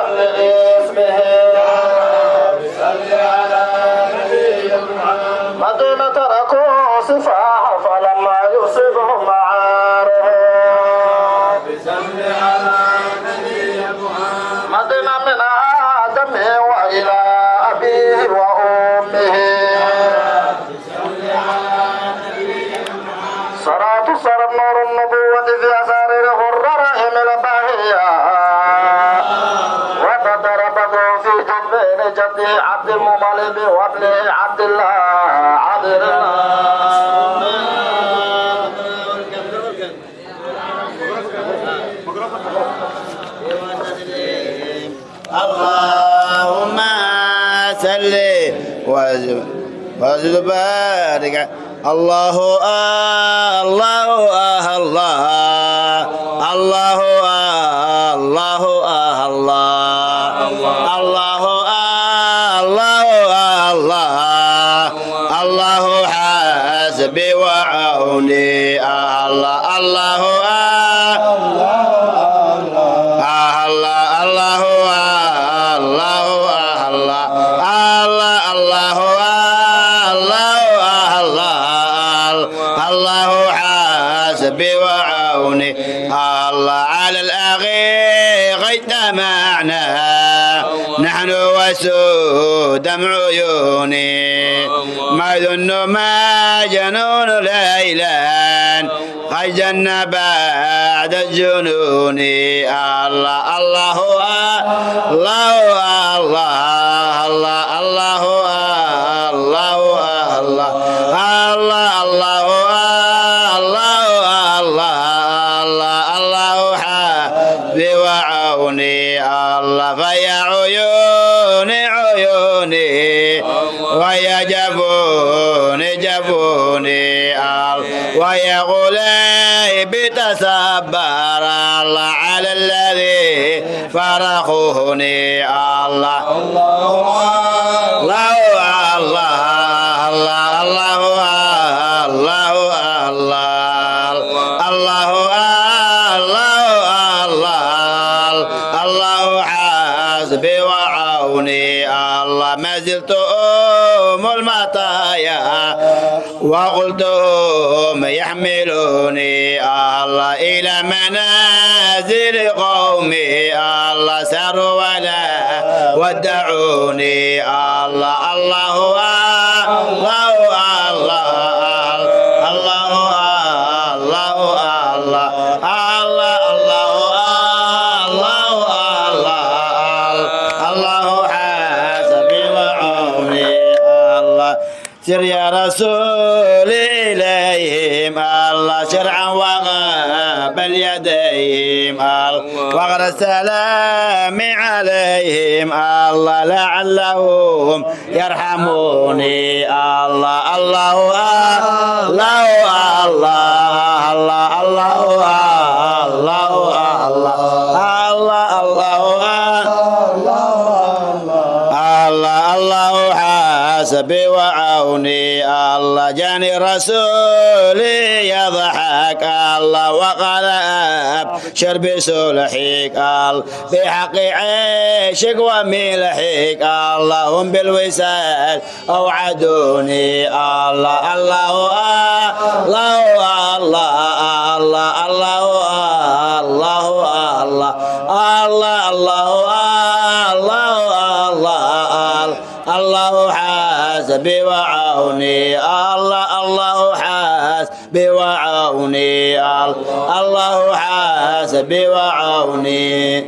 لاسمه مدينة تركوا صفاح فلما يصيبهم معاره مدينة من آدم وإلى أبيه وأمه صلاة صار نور النبوة في أثار الغرراء من الباهية وتتربط في جنبين جده عبد المطلب وابنه عبد الله عبد اللهم صل وبارك الله الله الله الله الله الله الله الله الله حسبي وعوني الله الله الله حسبي وعوني الله على الأخي غيت معنا نحن وسود عيوني ما يظن ما جنون ليلا قد جن بعد الجنون الله الله الله الله الله الله الله الله الله الله حسبي وعوني الله فيا عيوني عيوني ويا جفوني جفوني ويا غليبي تصبر الله على الذي فرخوني الله الله الله الله الله الله الله الله حسبي وعوني الله ما زلت المطايا وقلتهم يحملوني الله إلى منازل قومي الله سروا ولا ودعوني الله الله الله الله الله الله حسبي وعوني الله سر يا رسول إليهم الله شرعا وقبل يديهم وغر السلام عليهم الله لعلهم يرحموني الله الله الله الله الله الله الله الله الله حسبي وعوني الله جاني رسولي يضحك الله وقال أبشر بصلحك الله بحق عيشك وملحك اللهم بالوسال أوعدوني الله الله الله الله الله الله الله الله الله الله حسبي وعوني الله الله حسبي وعوني الله حسبي وعوني.